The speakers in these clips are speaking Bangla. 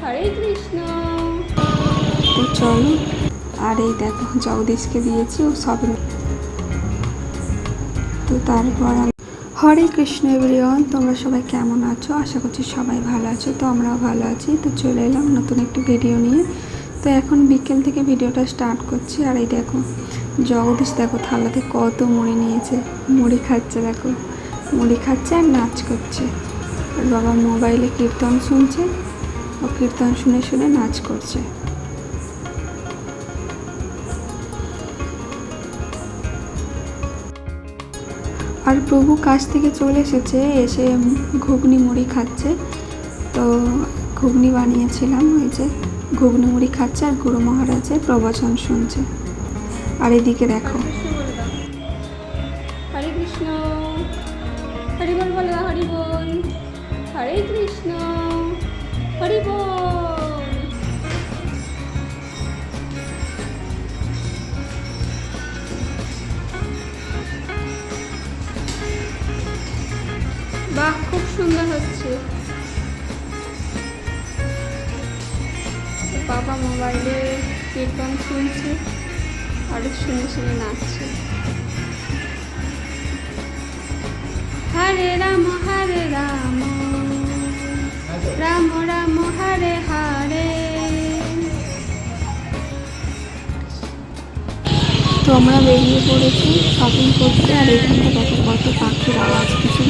হরে কৃষ্ণ। তো চলো, আর এই দেখো জগদীশকে দিয়েছি ও সবে। তো তারপর হরে কৃষ্ণ এভরিওয়ান, তোমরা সবাই কেমন আছো? আশা করছি সবাই ভালো আছো। তো আমরাও ভালো আছি। তো চলে এলাম নতুন একটি ভিডিও নিয়ে। তো এখন বিকেল থেকে ভিডিওটা স্টার্ট করছি। আর এই দেখো জগদীশ দেখো থালাতে কত মুড়ি নিয়েছে, মুড়ি খাচ্ছে। দেখো মুড়ি খাচ্ছে আর নাচ করছে। আর বাবা মোবাইলে কীর্তন শুনছে, ও কীর্তন শুনে শুনে নাচ করছে। আর প্রভু কাছ থেকে চলে এসেছে, এসে ঘুগনি মুড়ি খাচ্ছে। তো ঘুগনি বানিয়েছিলাম, ওই যে ঘুগনি মুড়ি খাচ্ছে আর গুরু মহারাজের প্রবচন শুনছে। আর এদিকে দেখো হরে কৃষ্ণ, হরি বল বলো, হরি বল, হরে কৃষ্ণ, হরি বল। বাহ, খুব সুন্দর হচ্ছে। বাবা মোবাইলে কীর্তন শুনছে আর শুনে শুনে নাচছে। হরে রাম রাম রাম হরে হরে। তো আমরা বেরিয়ে পড়েছি শপিং করতে। আর এখানটা দেখো কত পাখির আওয়াজ, কিছু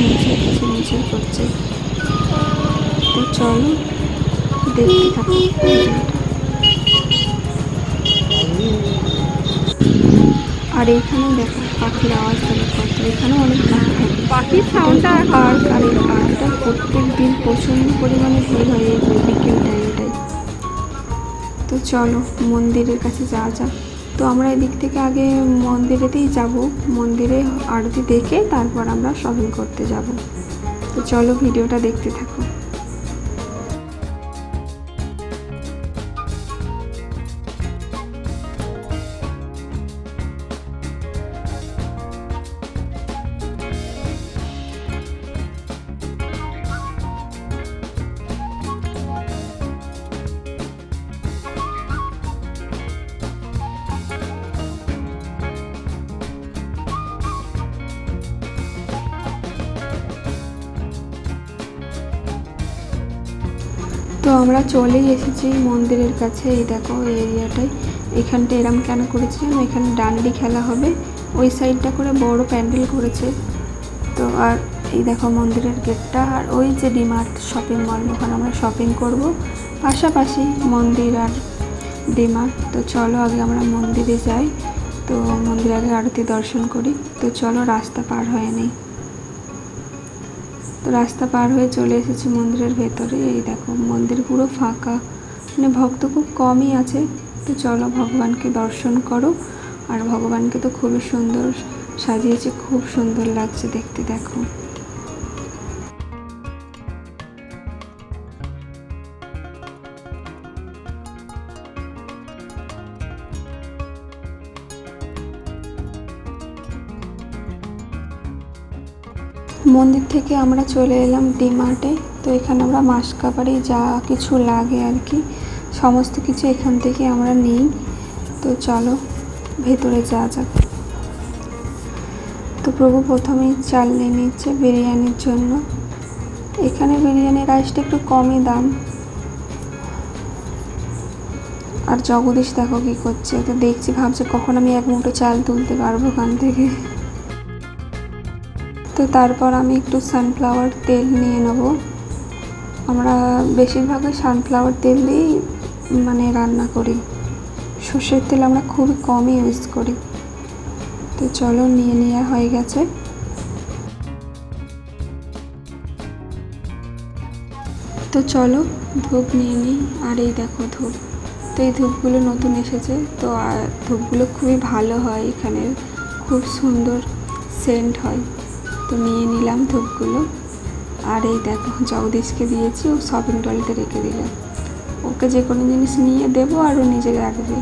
মিছিল করছে। তো চলো দেখতে থাকি। আর এইখানে দেখো পাখির আওয়াজ দেখো কত, এখানেও অনেক পাখি থাকে। পাখির সাউন্ডটা আর এই পার্কটা প্রত্যেক দিন প্রচণ্ড পরিমাণে ভিড় হয় এই বিকেল টাইমটাই। তো চলো মন্দিরের কাছে যাওয়া যাক। তো আমরা এদিক থেকে আগে মন্দিরেতেই যাব, মন্দিরে আরতি দেখে তারপর আমরা শপিং করতে যাব। তো চলো ভিডিওটা দেখতে থাকো। তো আমরা চলেই এসেছি মন্দিরের কাছে। এই দেখো এই এরিয়াটায়, এখানটা এরম কেন করেছে জানো, এখানে ডান্ডি খেলা হবে, ওই সাইডটা করে বড় প্যান্ডেল করেছে। তো আর এই দেখো মন্দিরের গেটটা, আর ওই যে ডিমার্ট শপিং মল, ওখানে আমরা শপিং করব, পাশাপাশি মন্দির আর ডিমার্ট। তো চলো আগে আমরা মন্দিরে যাই। তো মন্দিরে আগে আরতি দর্শন করি। তো চলো রাস্তা পার হয়ে নেই। তো রাস্তা পার হয়ে চলে এসেছি মন্দিরের ভেতরে। এই দেখো মন্দির পুরো ফাঁকা, মানে ভক্ত খুব কমই আছে। তো চলো ভগবানকে দর্শন করো। আর ভগবানকে তো খুবই সুন্দর সাজিয়েছে, খুব সুন্দর লাগছে দেখতে। দেখো মন্দির থেকে আমরা চলে এলাম ডিমার্টে। তো এখানে আমরা মাসকাবারি যা কিছু লাগে আর কি সমস্ত কিছু এখান থেকে আমরা নিই। তো চলো ভেতরে যাওয়া যাক। তো প্রভু প্রথমেই চাল নিয়ে নিচ্ছে বিরিয়ানির জন্য। এখানে বিরিয়ানির রাইসটা একটু কমই দাম। আর জগদীশ দেখো কী করছে, তো দেখছি ভাবছে কখন আমি এক মুঠো চাল তুলতে পারবো ওখান থেকে। তো তারপর আমি একটু সানফ্লাওয়ার তেল নিয়ে নেব। আমরা বেশিরভাগই সানফ্লাওয়ার তেল দিয়েই মানে রান্না করি, সর্ষের তেল আমরা খুবই কমই ইউজ করি। তো চলো নিয়ে নেওয়া হয়ে গেছে। তো চলো ধূপ নিয়ে নিই। আর এই দেখো ধূপ, তো এই ধূপগুলো নতুন এসেছে। তো ধূপগুলো খুবই ভালো হয়, এখানের খুব সুন্দর সেন্ট হয়। তো নিয়ে নিলাম ধূপগুলো। আর এই দেখো জগদীশকে দিয়েছি, ও শপিং ট্রলিতে রেখে দিলাম। ওকে যে কোনো জিনিস নিয়ে দেবো আর ও নিজে রাখবে।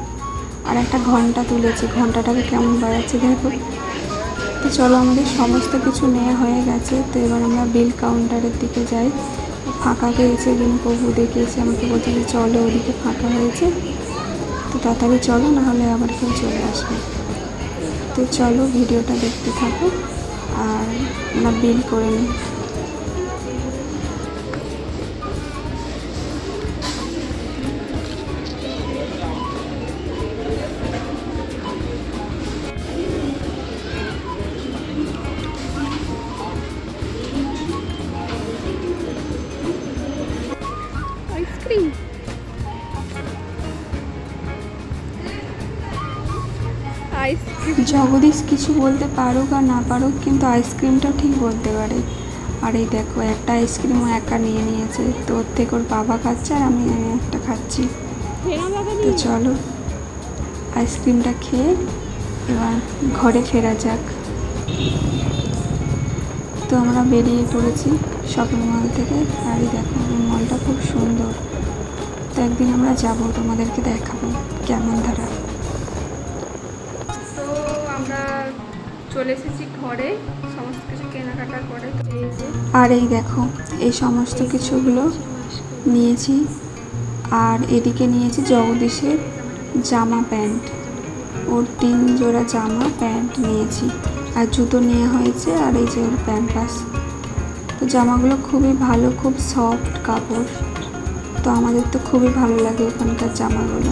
আর একটা ঘন্টা তুলেছি, ঘন্টাটাকে কেমন বাজাচ্ছে দেখো। তো চলো আমাদের সমস্ত কিছু নেওয়া হয়ে গেছে। তো এবার আমরা বিল কাউন্টারের দিকে যাই। ফাঁকা পেয়েছে, যিনি প্রভু দেখে এসে আমাকে বলছে যে চলো ওদিকে ফাঁকা হয়েছে, তো তাড়াতাড়ি চলো, নাহলে আবার কেউ চলে আসবে। তো চলো ভিডিওটা দেখতে থাকো আর আমরা বিল করে নিই। আইসক্রিম জগদীশ কিছু বলতে পারুক আর না পারুক, কিন্তু আইসক্রিমটা ঠিক বলতে পারে। আর এই দেখো একটা আইসক্রিমও একা নিয়ে নিয়েছে, তো ওর থেকে ওর বাবা খাচ্ছে আর আমি একটা খাচ্ছি। তো চলো আইসক্রিমটা খেয়ে এবার ঘরে ফেরা যাক। তো আমরা বেরিয়ে পড়েছি শপিং মল থেকে। আর এই দেখো মলটা খুব সুন্দর, তো একদিন আমরা যাব, তোমাদেরকে দেখাবো কেমন ধারা। তো আমরা চলে এসেছি ঘরে সমস্ত কিছু কেনাকাটা করে। তো এই যে আর এই দেখো এই সমস্ত কিছুগুলো নিয়েছি। আর এদিকে নিয়েছি জগদীশের জামা প্যান্ট, ওর 3 জোড়া জামা প্যান্ট নিয়েছি, আর জুতো নেওয়া হয়েছে, আর এই যে ওর প্যাম্পাস। তো জামাগুলো খুবই ভালো, খুব সফট কাপড়, তো আমাদের তো খুবই ভালো লাগে ওখানকার জামাগুলো।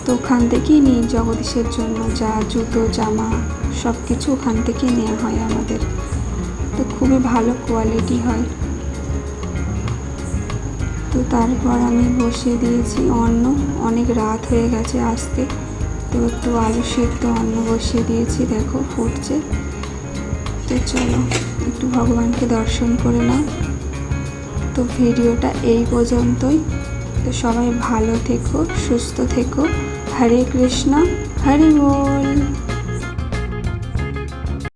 তো ওখান থেকেই নিই জগদীশের জন্য যা জুতো জামা সব কিছু ওখান থেকেই নেওয়া হয় আমাদের, তো খুবই ভালো কোয়ালিটি হয়। তো তারপর আমি বসিয়ে দিয়েছি অন্ন, অনেক রাত হয়ে গেছে আসতে, তো একটু আলু সেদ্ধ অন্ন বসিয়ে দিয়েছি, দেখো ফুটছে। তো চলো একটু ভগবানকে দর্শন করে নাও। তো ভিডিওটা এই পর্যন্তই। তো সবাই ভালো থেকো, সুস্থ থেকো। হরে কৃষ্ণ, হরি বল।